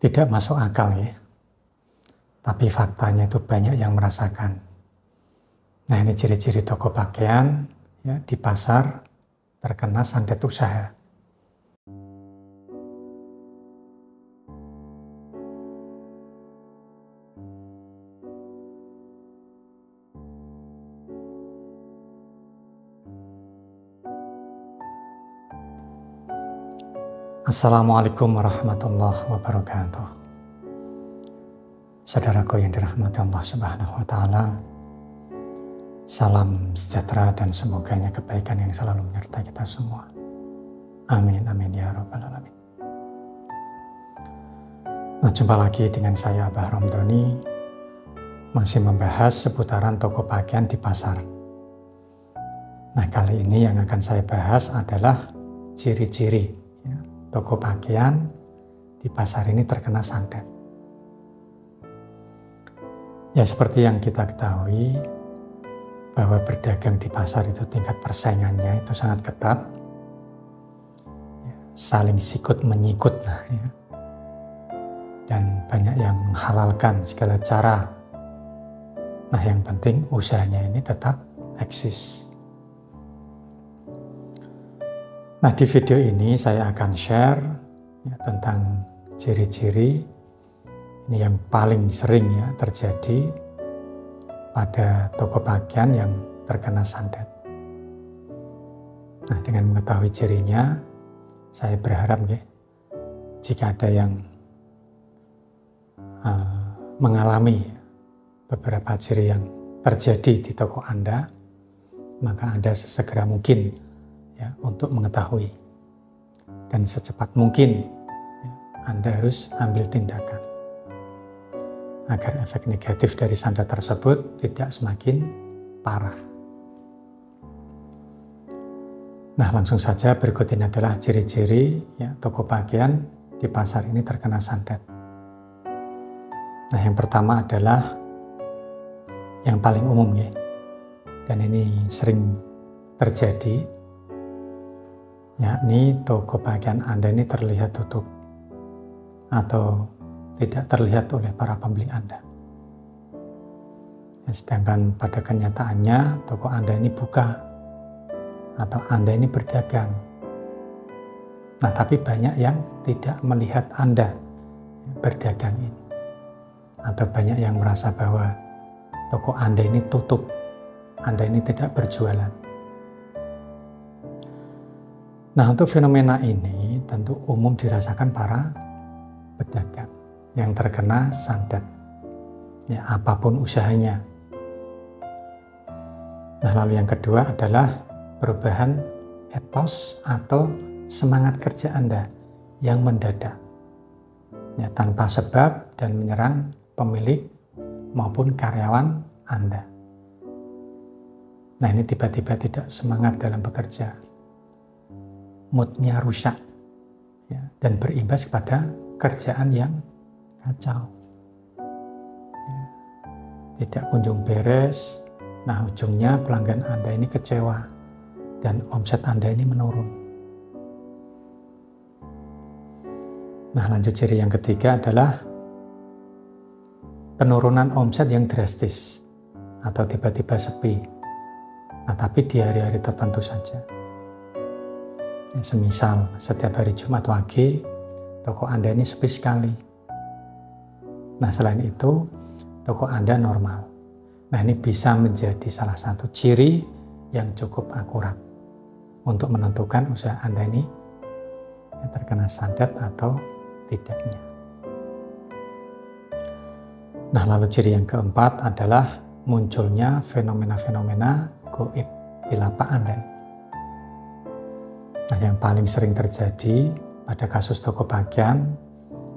Tidak masuk akal ya. Tapi faktanya itu banyak yang merasakan. Nah, ini ciri-ciri toko pakaian ya, di pasar terkena santet usaha. Assalamualaikum warahmatullahi wabarakatuh. Saudaraku yang dirahmati Allah Subhanahu wa Ta'ala, salam sejahtera dan semoganya kebaikan yang selalu menyertai kita semua. Amin, amin ya rabbal alamin. Nah, jumpa lagi dengan saya Abah Romdoni, masih membahas seputaran toko pakaian di pasar. Nah, kali ini yang akan saya bahas adalah ciri-ciri toko pakaian di pasar ini terkena santet. Ya, seperti yang kita ketahui bahwa berdagang di pasar itu tingkat persaingannya itu sangat ketat, ya, saling sikut menyikut ya. Dan banyak yang menghalalkan segala cara. Nah, yang penting usahanya ini tetap eksis. Nah, di video ini saya akan share ya, tentang ciri-ciri ini yang paling sering ya terjadi pada toko pakaian yang terkena santet. Nah, dengan mengetahui cirinya, saya berharap ya, jika ada yang mengalami beberapa ciri yang terjadi di toko Anda, maka Anda sesegera mungkin ya, untuk mengetahui dan secepat mungkin ya, Anda harus ambil tindakan agar efek negatif dari santet tersebut tidak semakin parah. Nah, langsung saja berikut ini adalah ciri-ciri ya, toko pakaian di pasar ini terkena santet. Nah, yang pertama adalah yang paling umum ya, dan ini sering terjadi, yakni toko pakaian Anda ini terlihat tutup atau tidak terlihat oleh para pembeli Anda. Ya, sedangkan pada kenyataannya toko Anda ini buka atau Anda ini berdagang. Nah, tapi banyak yang tidak melihat Anda berdagang ini, atau banyak yang merasa bahwa toko Anda ini tutup, Anda ini tidak berjualan. Nah, untuk fenomena ini tentu umum dirasakan para pedagang yang terkena santet, ya, apapun usahanya. Nah, lalu yang kedua adalah perubahan etos atau semangat kerja Anda yang mendadak, ya, tanpa sebab dan menyerang pemilik maupun karyawan Anda. Nah, ini tiba-tiba tidak semangat dalam bekerja, moodnya rusak ya, dan berimbas kepada kerjaan yang kacau ya, tidak kunjung beres. Nah, ujungnya pelanggan Anda ini kecewa dan omset Anda ini menurun. Nah, lanjut ciri yang ketiga adalah penurunan omset yang drastis atau tiba-tiba sepi. Nah, tapi di hari-hari tertentu saja. Ya, semisal setiap hari Jumat Wage toko Anda ini sepi sekali. Nah, selain itu toko Anda normal. Nah, ini bisa menjadi salah satu ciri yang cukup akurat untuk menentukan usaha Anda ini ya, terkena santet atau tidaknya. Nah, lalu ciri yang keempat adalah munculnya fenomena-fenomena gaib di lapak Anda. Nah, yang paling sering terjadi pada kasus toko pakaian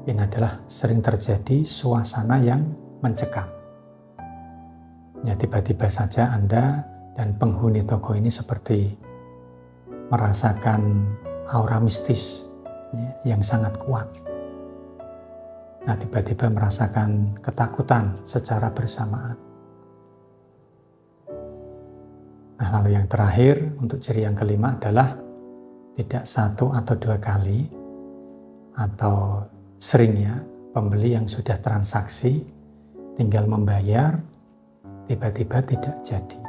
ini adalah sering terjadi suasana yang mencekam. Ya, tiba-tiba saja Anda dan penghuni toko ini seperti merasakan aura mistis ya, yang sangat kuat. Nah, tiba-tiba merasakan ketakutan secara bersamaan. Nah, lalu yang terakhir untuk ciri yang kelima adalah tidak satu atau dua kali atau seringnya pembeli yang sudah transaksi, tinggal membayar, tiba-tiba tidak jadi.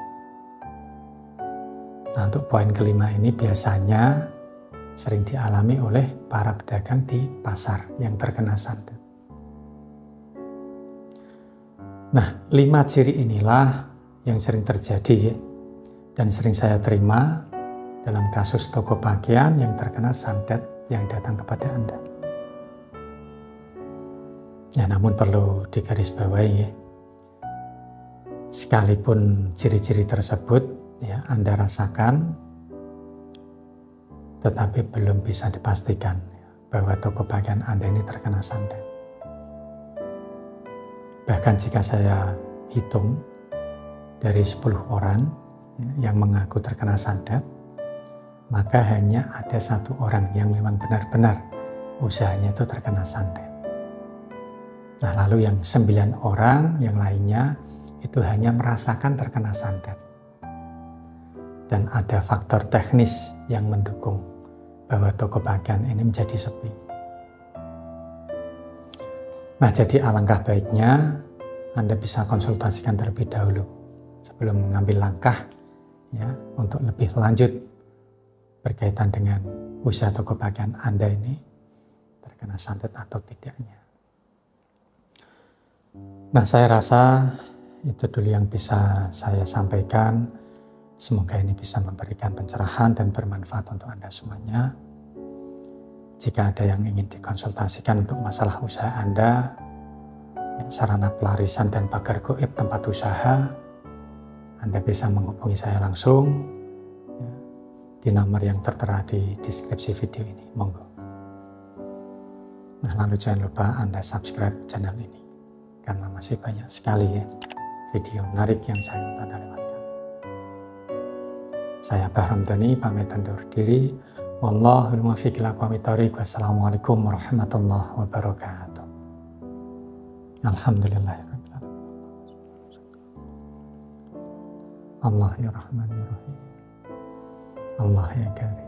Nah, untuk poin kelima ini biasanya sering dialami oleh para pedagang di pasar yang terkena santet. Nah, 5 ciri inilah yang sering terjadi dan sering saya terima dalam kasus toko pakaian yang terkena santet yang datang kepada Anda. Ya, namun perlu digarisbawahi, sekalipun ciri-ciri tersebut ya Anda rasakan, tetapi belum bisa dipastikan bahwa toko pakaian Anda ini terkena santet. Bahkan jika saya hitung dari 10 orang yang mengaku terkena santet, maka hanya ada 1 orang yang memang benar-benar usahanya itu terkena santet. Nah, lalu yang 9 orang yang lainnya itu hanya merasakan terkena santet. Dan ada faktor teknis yang mendukung bahwa toko pakaian ini menjadi sepi. Nah, jadi alangkah baiknya Anda bisa konsultasikan terlebih dahulu sebelum mengambil langkah ya untuk lebih lanjut berkaitan dengan usaha toko pakaian Anda ini terkena santet atau tidaknya. Nah, saya rasa itu dulu yang bisa saya sampaikan. Semoga ini bisa memberikan pencerahan dan bermanfaat untuk Anda semuanya. Jika ada yang ingin dikonsultasikan untuk masalah usaha Anda, sarana pelarisan dan pagar gaib tempat usaha, Anda bisa menghubungi saya langsung ya, di nomor yang tertera di deskripsi video ini. Monggo. Nah, lalu jangan lupa Anda subscribe channel ini, karena masih banyak sekali ya video menarik yang saya ingin Anda lewatkan. Saya Bahram Dhani, pamit undur diri. Wallahul muwaffiq ila aqwamit thoriq. Wassalamualaikum warahmatullahi wabarakatuh. Alhamdulillahirabbil alamin. Allah ya Rahman ya Rahim. Allah ya Karim.